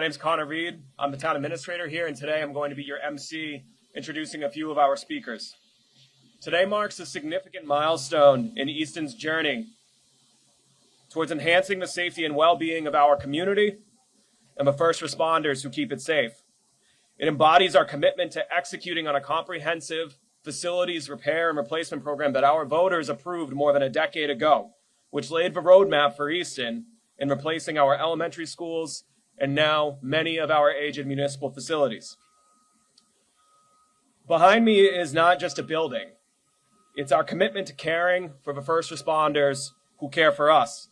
name's Connor Reed. I'm the town administrator here, and today I'm going to be your MC, introducing a few of our speakers. Today marks a significant milestone in Easton's journey towards enhancing the safety and well-being of our community and the first responders who keep it safe. It embodies our commitment to executing on a comprehensive facilities repair and replacement program that our voters approved more than a decade ago, which laid the roadmap for Easton in replacing our elementary schools and now many of our aged municipal facilities. Behind me is not just a building. It's our commitment to caring for the first responders who care for us.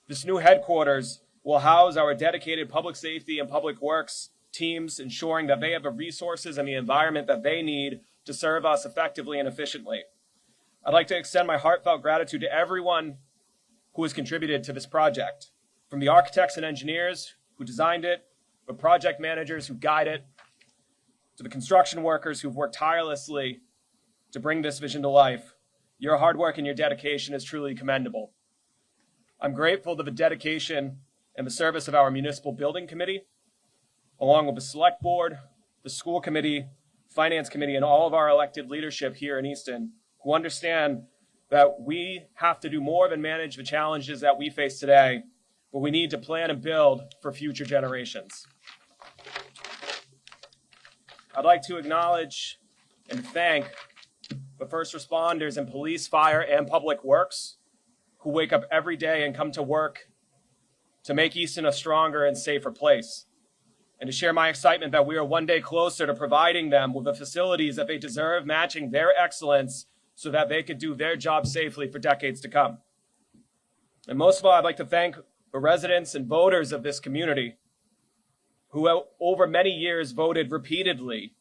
This new headquarters will house our dedicated public safety and public works teams, ensuring that they have the resources and the environment that they need to serve us effectively and efficiently. I'd like to extend my heartfelt gratitude to everyone who has contributed to this project, from the architects and engineers who designed it, the project managers who guide it, to the construction workers who've worked tirelessly to bring this vision to life. Your hard work and your dedication is truly commendable. I'm grateful to the dedication and the service of our municipal building committee, along with the select board, the school committee, finance committee, and all of our elected leadership here in Easton, who understand that we have to do more than manage the challenges that we face today, but we need to plan and build for future generations. I'd like to acknowledge and thank the first responders in police, fire, and public works who wake up every day and come to work to make Easton a stronger and safer place, and to share my excitement that we are one day closer to providing them with the facilities that they deserve, matching their excellence so that they could do their job safely for decades to come. And most of all, I'd like to thank the residents and voters of this community who over many years voted repeatedly,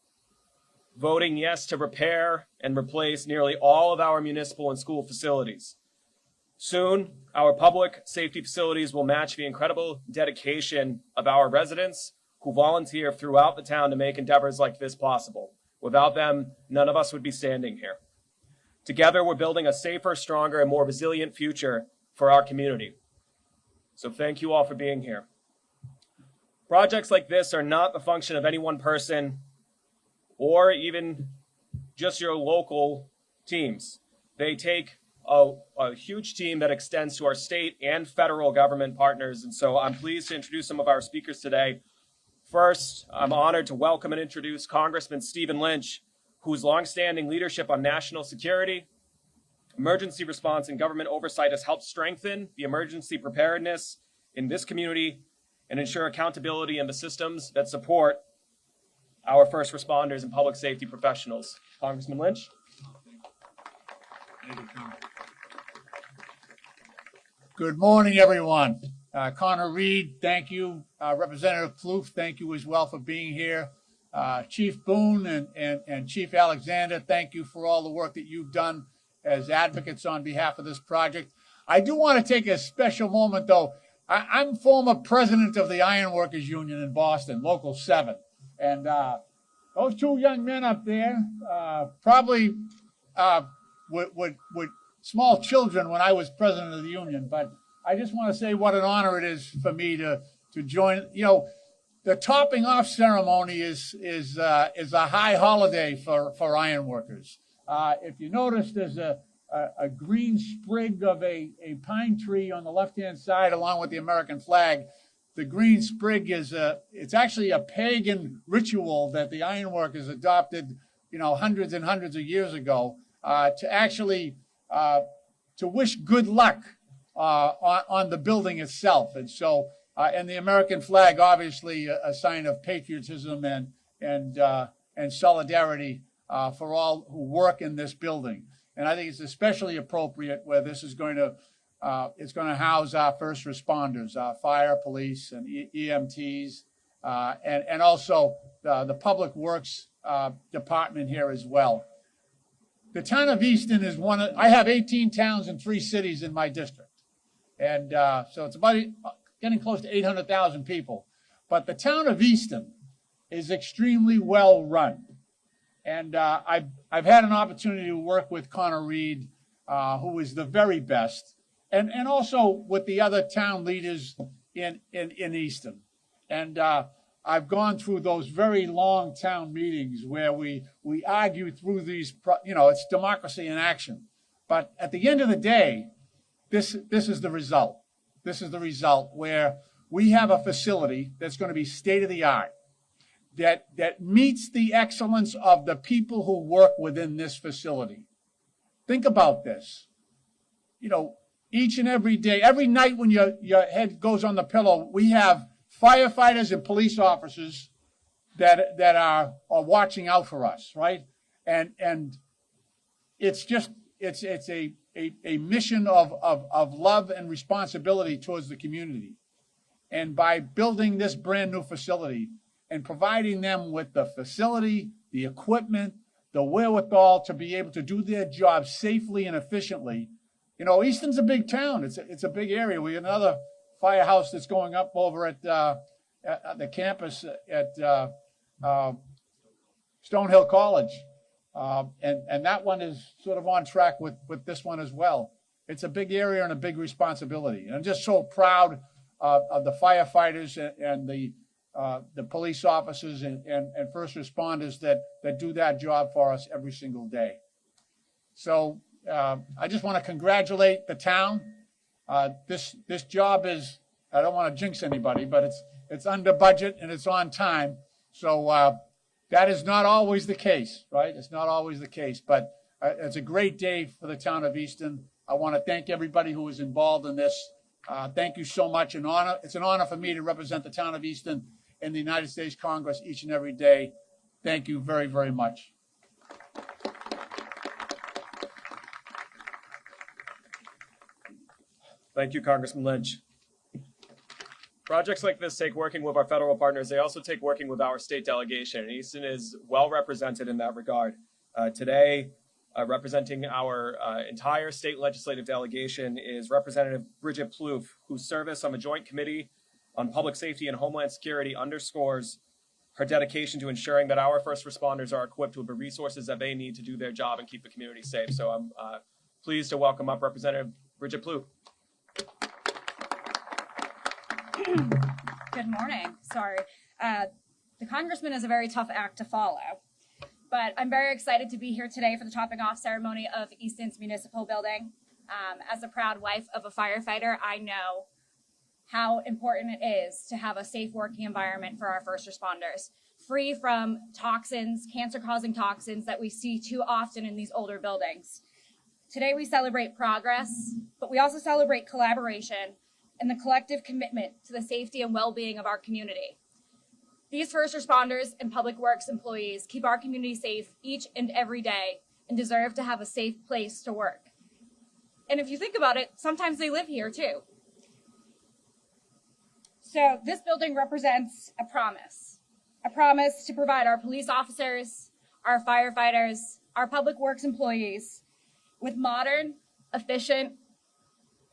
voting yes to repair and replace nearly all of our municipal and school facilities. Soon, our public safety facilities will match the incredible dedication of our residents who volunteer throughout the town to make endeavors like this possible. Without them, none of us would be standing here. Together, we're building a safer, stronger, and more resilient future for our community. So thank you all for being here. Projects like this are not the function of any one person or even just your local teams. They take a huge team that extends to our state and federal government partners. And so I'm pleased to introduce some of our speakers today. First, I'm honored to welcome and introduce Congressman Stephen Lynch, whose longstanding leadership on national security, emergency response, and government oversight has helped strengthen the emergency preparedness in this community and ensure accountability in the systems that support our first responders and public safety professionals. Congressman Lynch. Thank you, Connor. Good morning, everyone. Connor Reed, thank you. Representative Plouffe, thank you as well for being here. Chief Boone and Chief Alexander, thank you for all the work that you've done as advocates on behalf of this project. I do want to take a special moment, though. I'm former president of the Ironworkers Union in Boston, Local 7. And those two young men up there probably were small children when I was president of the union. But I just want to say what an honor it is for me to join. You know, the topping off ceremony is a high holiday for ironworkers. If you notice, there's a green sprig of a pine tree on the left-hand side, along with the American flag. The green sprig it's actually a pagan ritual that the ironworkers adopted, hundreds and hundreds of years ago, to actually to wish good luck on the building itself. And so, and the American flag, obviously, a sign of patriotism and solidarity for all who work in this building. And I think it's especially appropriate where this is going to it's going to house our first responders, fire, police, and EMTs, and also the public works department here as well. The town of Easton is I have 18 towns and 3 cities in my district. And so it's about getting close to 800,000 people. But the town of Easton is extremely well run. And I've had an opportunity to work with Connor Reed, who is the very best, and also with the other town leaders in Easton. And I've gone through those very long town meetings where we argue through these, it's democracy in action. But at the end of the day, this is the result. This is the result where we have a facility that's going to be state of the art, that meets the excellence of the people who work within this facility. Think about this. Each and every day, every night when your head goes on the pillow, we have firefighters and police officers that are watching out for us, right? And it's a mission of love and responsibility towards the community. And by building this brand new facility and providing them with the facility, the equipment, the wherewithal to be able to do their job safely and efficiently. Easton's a big town. It's a big area. We have another firehouse that's going up over at the campus at Stonehill College. And that one is sort of on track with this one as well. It's a big area and a big responsibility. And I'm just so proud of the firefighters and the police officers and first responders that do that job for us every single day. So I just want to congratulate the town. This job is, I don't want to jinx anybody, but it's under budget and it's on time. So that is not always the case, right? It's not always the case, but it's a great day for the town of Easton. I want to thank everybody who was involved in this. Thank you so much. It's an honor for me to represent the town of Easton in the United States Congress each and every day. Thank you very, very much. Thank you, Congressman Lynch. Projects like this take working with our federal partners. They also take working with our state delegation. And Easton is well represented in that regard. Today, representing our entire state legislative delegation is Representative Bridget Plouffe, whose service on the Joint Committee on Public Safety and Homeland Security underscores her dedication to ensuring that our first responders are equipped with the resources that they need to do their job and keep the community safe. So I'm pleased to welcome up Representative Bridget Plouffe. Good morning. Sorry. The congressman is a very tough act to follow, but I'm very excited to be here today for the topping off ceremony of Easton's municipal building. As a proud wife of a firefighter, I know how important it is to have a safe working environment for our first responders, free from toxins, cancer-causing toxins that we see too often in these older buildings. Today we celebrate progress, but we also celebrate collaboration and the collective commitment to the safety and well-being of our community. These first responders and public works employees keep our community safe each and every day and deserve to have a safe place to work. And if you think about it, sometimes they live here too. So this building represents a promise to provide our police officers, our firefighters, our public works employees with modern, efficient,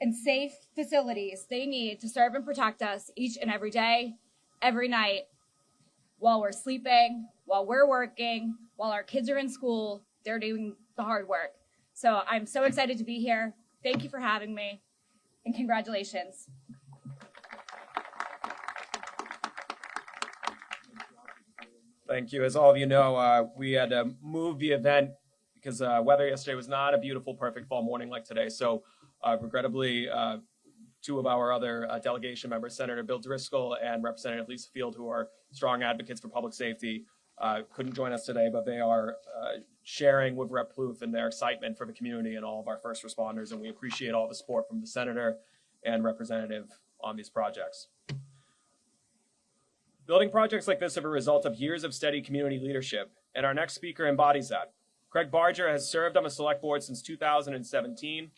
and safe facilities they need to serve and protect us each and every day, every night, while we're sleeping, while we're working, while our kids are in school, they're doing the hard work. So I'm so excited to be here. Thank you for having me, and congratulations. Thank you. As all of you know, we had to move the event because weather yesterday was not a beautiful, perfect fall morning like today. So regrettably, two of our other delegation members, Senator Bill Driscoll and Representative Lisa Field, who are strong advocates for public safety, couldn't join us today, but they are sharing with Rep. Plouffe and their excitement for the community and all of our first responders, and we appreciate all the support from the Senator and Representative on these projects. Building projects like this are a result of years of steady community leadership, and our next speaker embodies that. Craig Barger has served on the Select Board since 2017,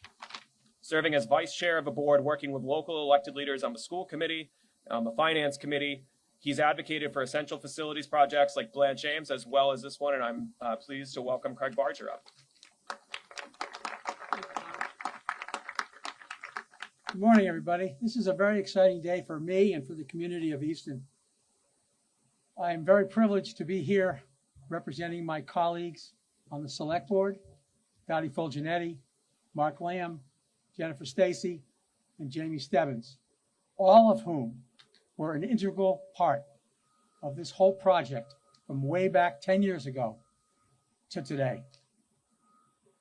serving as vice chair of the board, working with local elected leaders on the school committee, on the finance committee. He's advocated for essential facilities projects like Blanche James, as well as this one, and I'm pleased to welcome Craig Barger up. Good morning, everybody. This is a very exciting day for me and for the community of Easton. I am very privileged to be here representing my colleagues on the Select Board, Dottie Fulgenetti, Mark Lamb, Jennifer Stacy, and Jamie Stebbins, all of whom were an integral part of this whole project from way back 10 years ago to today.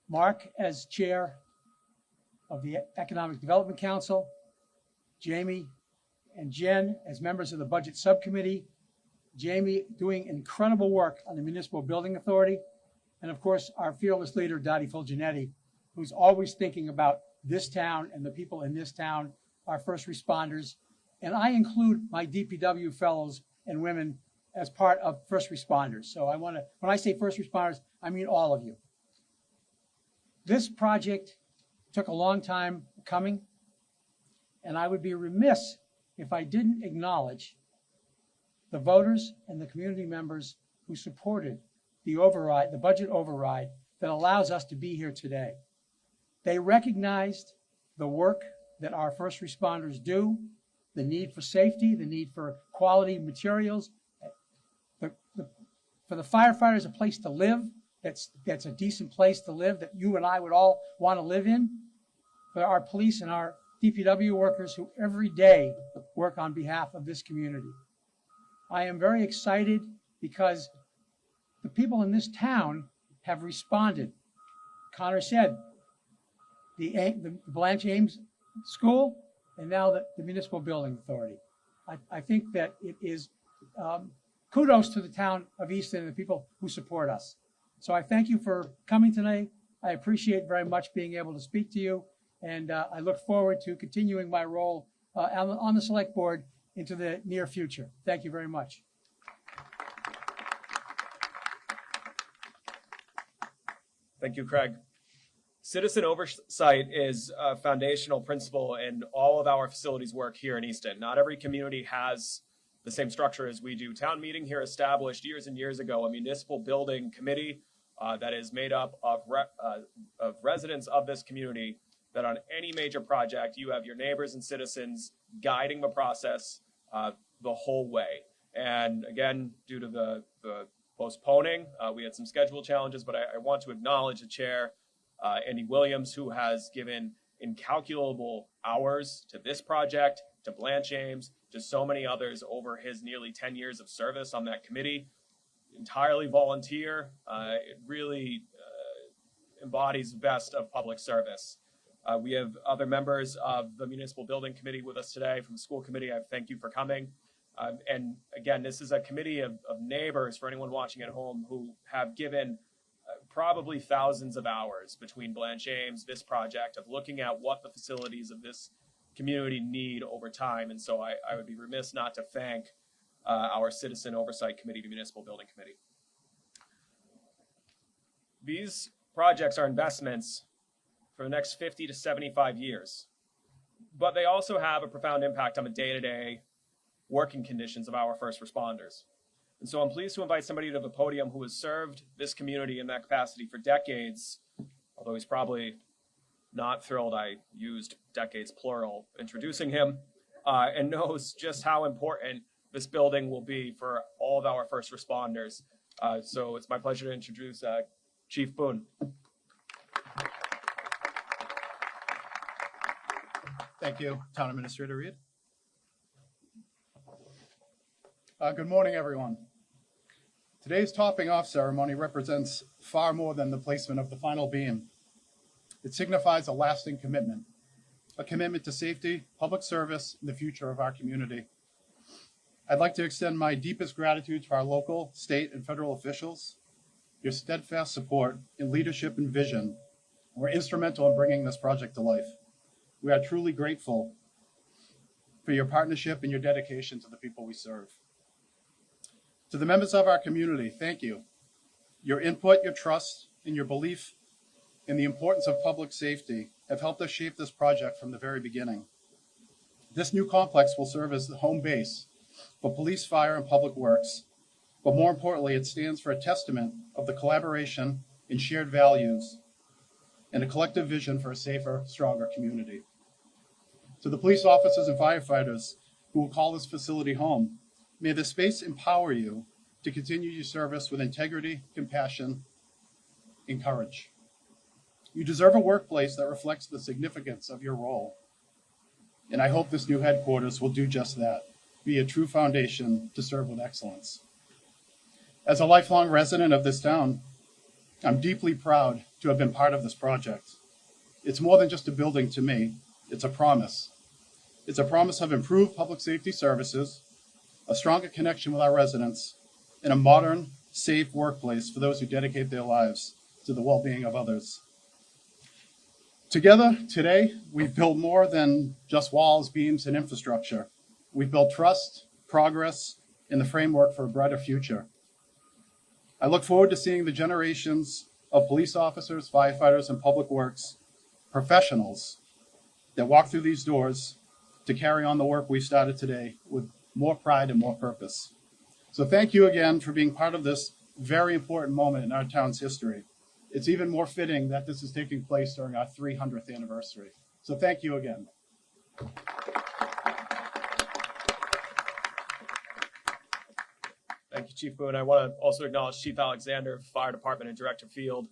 Mark as chair of the Economic Development Council, Jamie and Jen as members of the Budget Subcommittee, Jamie doing incredible work on the Municipal Building Authority, and of course, our fearless leader, Dottie Fulgenetti, who's always thinking about this town and the people in this town, our first responders. And I include my DPW fellows and women as part of first responders. So when I say first responders, I mean all of you. This project took a long time coming, and I would be remiss if I didn't acknowledge the voters and the community members who supported the override, the budget override that allows us to be here today. They recognized the work that our first responders do, the need for safety, the need for quality materials, for the firefighters a place to live that's a decent place to live that you and I would all want to live in, for our police and our DPW workers who every day work on behalf of this community. I am very excited because the people in this town have responded. Connor said, the Blanche Ames School, and now the Municipal Building Authority. I think that it is kudos to the town of Easton and the people who support us. So I thank you for coming tonight. I appreciate very much being able to speak to you, and I look forward to continuing my role on the Select Board into the near future. Thank you very much. Thank you, Craig. Citizen oversight is a foundational principle in all of our facilities work here in Easton. Not every community has the same structure as we do. Town meeting here established years and years ago a municipal building committee that is made up of residents of this community, that on any major project, you have your neighbors and citizens guiding the process the whole way. And again, due to the postponing, we had some schedule challenges, but I want to acknowledge the chair, Andy Williams, who has given incalculable hours to this project, to Blanche Ames, to so many others over his nearly 10 years of service on that committee. Entirely volunteer. It really embodies the best of public service. We have other members of the Municipal Building Committee with us today from the school committee. I thank you for coming. And again, this is a committee of neighbors, for anyone watching at home, who have given probably thousands of hours between Blanche Ames, this project, of looking at what the facilities of this community need over time. And so I would be remiss not to thank our Citizen Oversight Committee, the Municipal Building Committee. These projects are investments for the next 50 to 75 years, but they also have a profound impact on the day-to-day working conditions of our first responders. And so I'm pleased to invite somebody to the podium who has served this community in that capacity for decades, although he's probably not thrilled I used decades plural introducing him, and knows just how important this building will be for all of our first responders. So it's my pleasure to introduce Chief Boone. Thank you, Town Administrator Reed. Good morning, everyone. Today's topping off ceremony represents far more than the placement of the final beam. It signifies a lasting commitment, a commitment to safety, public service, and the future of our community. I'd like to extend my deepest gratitude to our local, state, and federal officials. Your steadfast support and leadership and vision were instrumental in bringing this project to life. We are truly grateful for your partnership and your dedication to the people we serve. To the members of our community, thank you. Your input, your trust, and your belief in the importance of public safety have helped us shape this project from the very beginning. This new complex will serve as the home base for police, fire, and public works, but more importantly, it stands for a testament of the collaboration and shared values and a collective vision for a safer, stronger community. To the police officers and firefighters who will call this facility home, may the space empower you to continue your service with integrity, compassion, and courage. You deserve a workplace that reflects the significance of your role, and I hope this new headquarters will do just that. be a true foundation to serve with excellence. As a lifelong resident of this town, I'm deeply proud to have been part of this project. It's more than just a building to me, it's a promise. It's a promise of improved public safety services, a stronger connection with our residents, and a modern, safe workplace for those who dedicate their lives to the well-being of others. Together, today, we've built more than just walls, beams, and infrastructure. We've built trust, progress, and the framework for a brighter future. I look forward to seeing the generations of police officers, firefighters, and public works professionals that walk through these doors to carry on the work we started today with more pride and more purpose. So thank you again for being part of this very important moment in our town's history. It's even more fitting that this is taking place during our 300th anniversary. So thank you again. Thank you, Chief Boone. I want to also acknowledge Chief Alexander, Fire Department, and Director Field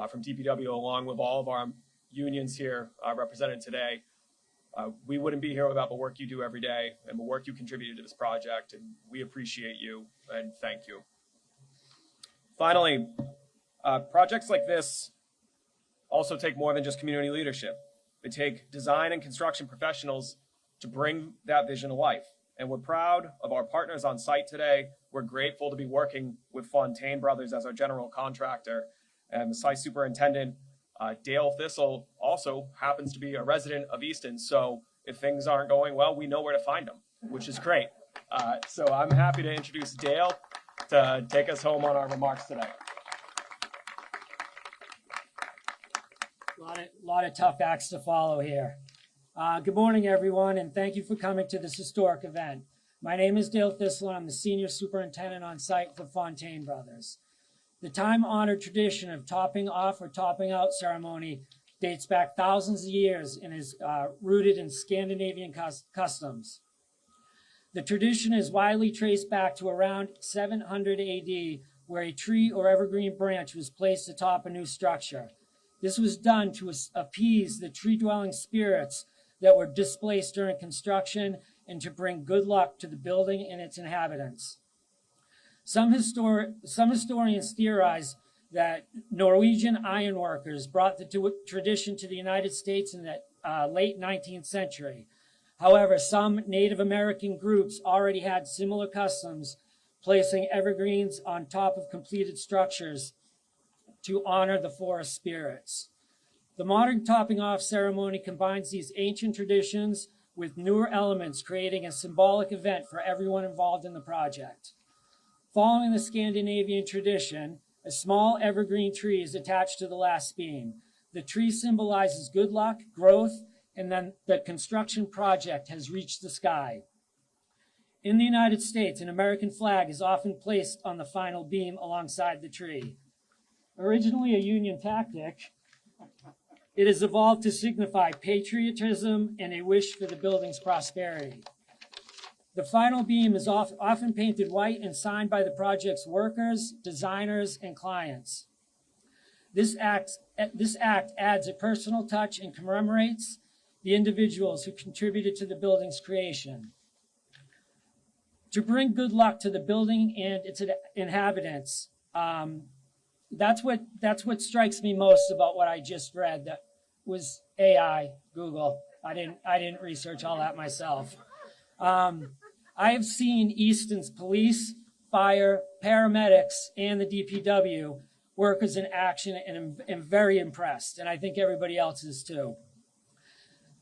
from DPW, along with all of our unions here represented today. We wouldn't be here without the work you do every day and the work you contributed to this project, and we appreciate you and thank you. Finally, projects like this also take more than just community leadership. They take design and construction professionals to bring that vision to life. And we're proud of our partners on site today. We're grateful to be working with Fontaine Brothers as our general contractor. And the site superintendent, Dale Thistle, also happens to be a resident of Easton. So if things aren't going well, we know where to find him, which is great. So I'm happy to introduce Dale to take us home on our remarks today. A lot of tough acts to follow here. Good morning, everyone, and thank you for coming to this historic event. My name is Dale Thistle, and I'm the Senior Superintendent on site for Fontaine Brothers. The time-honored tradition of topping off or topping out ceremony dates back thousands of years and is rooted in Scandinavian customs. The tradition is widely traced back to around 700 AD, where a tree or evergreen branch was placed atop a new structure. This was done to appease the tree-dwelling spirits that were displaced during construction and to bring good luck to the building and its inhabitants. Some historians theorize that Norwegian ironworkers brought the tradition to the United States in the late 19th century. However, some Native American groups already had similar customs, placing evergreens on top of completed structures to honor the forest spirits. The modern topping off ceremony combines these ancient traditions with newer elements, creating a symbolic event for everyone involved in the project. Following the Scandinavian tradition, a small evergreen tree is attached to the last beam. The tree symbolizes good luck, growth, and then the construction project has reached the sky. In the United States, an American flag is often placed on the final beam alongside the tree. Originally a Union tactic, it has evolved to signify patriotism and a wish for the building's prosperity. The final beam is often painted white and signed by the project's workers, designers, and clients. This act adds a personal touch and commemorates the individuals who contributed to the building's creation. To bring good luck to the building and its inhabitants, that's what strikes me most about what I just read. That was AI, Google. I didn't research all that myself. I have seen Easton's police, fire, paramedics, and the DPW workers in action, and am very impressed, and I think everybody else is too.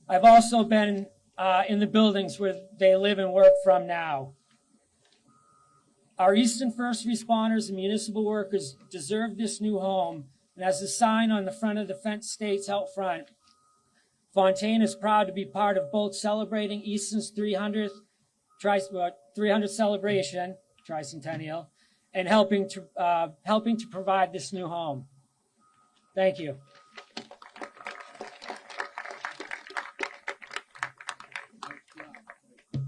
I've also been in the buildings where they live and work from now. Our Easton first responders and municipal workers deserve this new home, and as the sign on the front of the fence states out front, Fontaine is proud to be part of both celebrating Easton's 300th celebration, tricentennial, and helping to provide this new home. Thank you.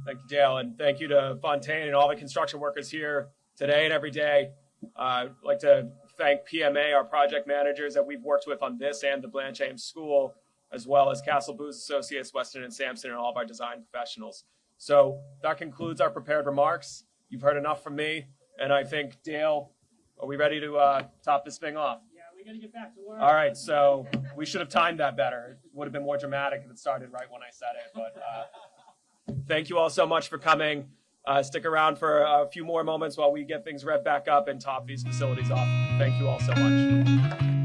Thank you, Dale, and thank you to Fontaine and all the construction workers here today and every day. I'd like to thank PMA, our project managers that we've worked with on this and the Blanchard School, as well as Castle Booze Associates, Weston and Sampson, and all of our design professionals. So that concludes our prepared remarks. You've heard enough from me, and I think, Dale, are we ready to top this thing off? Yeah, we gotta get back to work. All right, so we should have timed that better. It would have been more dramatic if it started right when I said it. But thank you all so much for coming. Stick around for a few more moments while we get things revved back up and top these facilities off. Thank you all so much.